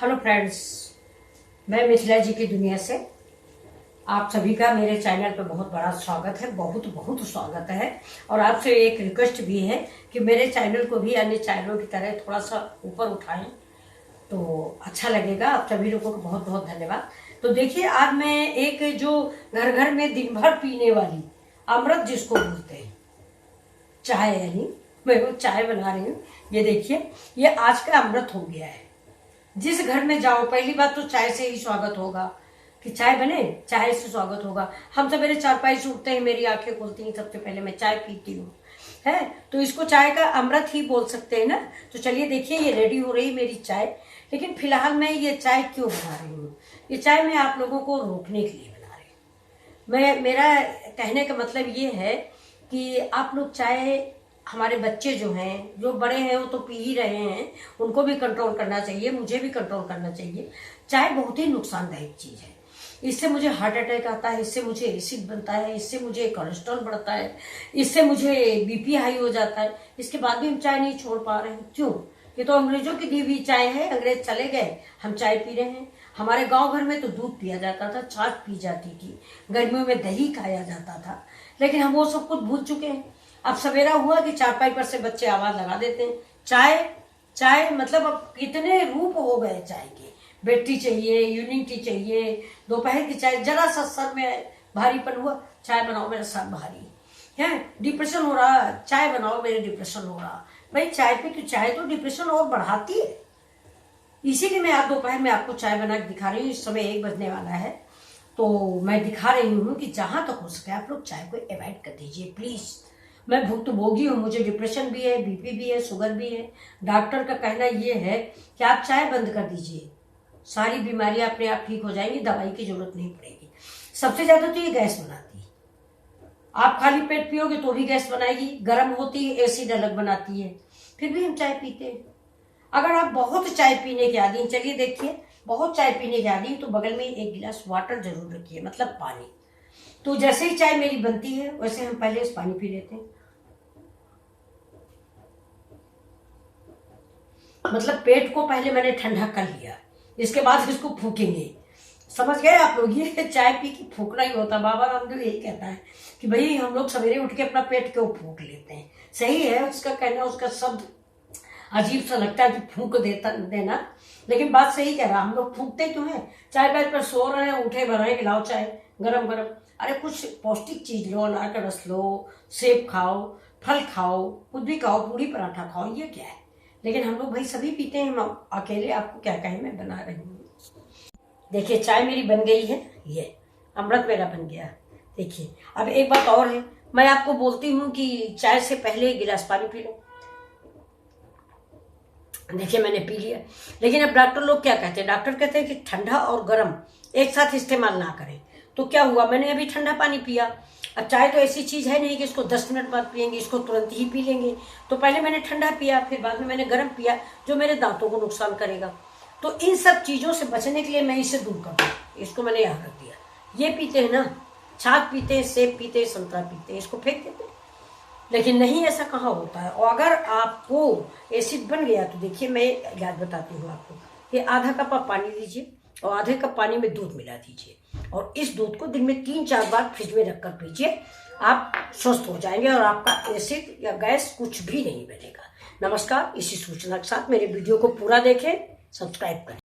Hello friends, मैं मिथिला जी की दुनिया से आप सभी का मेरे चैनल पर बहुत बड़ा स्वागत है। बहुत बहुत स्वागत है। और आपसे एक रिक्वेस्ट भी है कि मेरे चैनल को भी अन्य चैनलों की तरह थोड़ा सा ऊपर उठाएं तो अच्छा लगेगा। आप सभी लोगों को बहुत बहुत धन्यवाद। तो देखिए, आज मैं एक जो घर घर में दिन भर पीने वाली अमृत जिसको बोलते हैं, चाय, यानी मैं वो चाय बना रही हूँ। ये देखिए, ये आज का अमृत हो गया है। जिस घर में जाओ, पहली बात तो चाय से ही स्वागत होगा कि चाय बने, चाय से स्वागत होगा। हम सवेरे चारपाई से उठते हैं, मेरी आंखें खुलती हैं, सबसे पहले मैं चाय पीती हूँ, है तो इसको चाय का अमृत ही बोल सकते हैं ना। तो चलिए देखिए, ये रेडी हो रही मेरी चाय। लेकिन फिलहाल मैं ये चाय क्यों बना रही हूँ? ये चाय मैं आप लोगों को रोकने के लिए बना रही हूँ। मेरा कहने का मतलब ये है कि आप लोग चाय, हमारे बच्चे जो हैं, जो बड़े हैं वो तो पी ही रहे हैं, उनको भी कंट्रोल करना चाहिए, मुझे भी कंट्रोल करना चाहिए। चाय बहुत ही नुकसानदायक चीज है। इससे मुझे हार्ट अटैक आता है, इससे मुझे एसिड बनता है, इससे मुझे कोलेस्ट्रॉल बढ़ता है, इससे मुझे बीपी हाई हो जाता है। इसके बाद भी हम चाय नहीं छोड़ पा रहे हैं। क्यों? ये तो अंग्रेजों की दी हुई चाय है। अंग्रेज चले गए, हम चाय पी रहे हैं। हमारे गांव घर में तो दूध पिया जाता था, छाछ पी जाती थी, गर्मियों में दही खाया जाता था। लेकिन हम वो सब कुछ भूल चुके हैं। अब सवेरा हुआ कि चारपाई पर से बच्चे आवाज लगा देते हैं, चाय चाय। मतलब अब कितने रूप हो गए चाय के। बेड टी चाहिए, इवनिंग टी चाहिए, दोपहर की चाय। जरा सा सर में भारीपन हुआ, चाय बनाओ, मेरा सर भारी है, डिप्रेशन हो रहा, चाय बनाओ, मेरे डिप्रेशन हो रहा। भाई चाय पे क्यों? चाय तो डिप्रेशन और बढ़ाती है। इसीलिए मैं आज दोपहर में आपको चाय बना के दिखा रही हूँ। इस समय 1 बजने वाला है, तो मैं दिखा रही हूँ कि जहां तक हो सके आप लोग चाय को अवॉइड कर दीजिए प्लीज। मैं भुक्तभोगी हूँ, मुझे डिप्रेशन भी है, बीपी भी है, शुगर भी है। डॉक्टर का कहना यह है कि आप चाय बंद कर दीजिए, सारी बीमारियां अपने आप ठीक हो जाएंगी, दवाई की जरूरत नहीं पड़ेगी। सबसे ज्यादा तो ये गैस बनाती है। आप खाली पेट पियोगे तो भी गैस बनाएगी, गर्म होती है, एसिड अलग बनाती है। फिर भी हम चाय पीते हैं। अगर आप बहुत चाय पीने के आदी हैं, चलिए देखिए, बहुत चाय पीने के आदी हैं तो बगल में 1 गिलास वाटर जरूर रखिए, मतलब पानी। तो जैसे ही चाय मेरी बनती है वैसे हम पहले इस पानी पी लेते हैं। मतलब पेट को पहले मैंने ठंडा कर लिया, इसके बाद इसको फूकेंगे। समझ गए आप लोग? ये चाय पी के फूकना ही होता। बाबा रामदेव यही कहता है कि भाई हम लोग सवेरे उठ के अपना पेट क्यों फूक लेते हैं। सही है उसका कहना, उसका शब्द अजीब सा लगता है कि फूक देना, लेकिन बात सही कह रहा। हम लोग फूकते क्यों है? चाय बैठ पर सो रहे हैं, उठे भर रहे कि लाओ चाय गरम गरम। अरे कुछ पौष्टिक चीज लो, अनार का रस लो, सेब खाओ, फल खाओ, कुछ भी खाओ, पूरी पराठा खाओ, ये क्या है? लेकिन हम लोग भाई सभी पीते हैं, हम अकेले आपको क्या कहें, मैं बना रही हूँ। देखिए चाय मेरी बन गई है, ये अमृत मेरा बन गया। देखिए, अब एक बात और है, मैं आपको बोलती हूँ कि चाय से पहले 1 गिलास पानी पी लो। देखिए मैंने पी लिया। लेकिन अब डॉक्टर लोग क्या कहते हैं? डॉक्टर कहते हैं कि ठंडा और गर्म एक साथ इस्तेमाल ना करें। तो क्या हुआ, मैंने अभी ठंडा पानी पिया। अब चाय तो ऐसी चीज है नहीं कि इसको 10 मिनट बाद पियेंगे, इसको तुरंत ही पी लेंगे। तो पहले मैंने ठंडा पिया, फिर बाद में मैंने गर्म पिया, जो मेरे दांतों को नुकसान करेगा। तो इन सब चीजों से बचने के लिए मैं इसे दूर कर दूं, इसको मैंने यहाँ रख दिया। ये पीते हैं ना, छाछ पीते हैं, सेब पीते हैं, संतरा पीते हैं, इसको फेंक देते हैं। लेकिन नहीं, ऐसा कहाँ होता है। और अगर आपको एसिड बन गया तो देखिए, मैं इलाज बताती हूँ आपको। ये आधा कप आप पानी लीजिए और आधे कप पानी में दूध मिला दीजिए, और इस दूध को दिन में 3-4 बार फ्रिज में रखकर पीजिए। आप स्वस्थ हो जाएंगे और आपका एसिड या गैस कुछ भी नहीं बनेगा। नमस्कार, इसी सूचना के साथ मेरे वीडियो को पूरा देखें, सब्सक्राइब करें।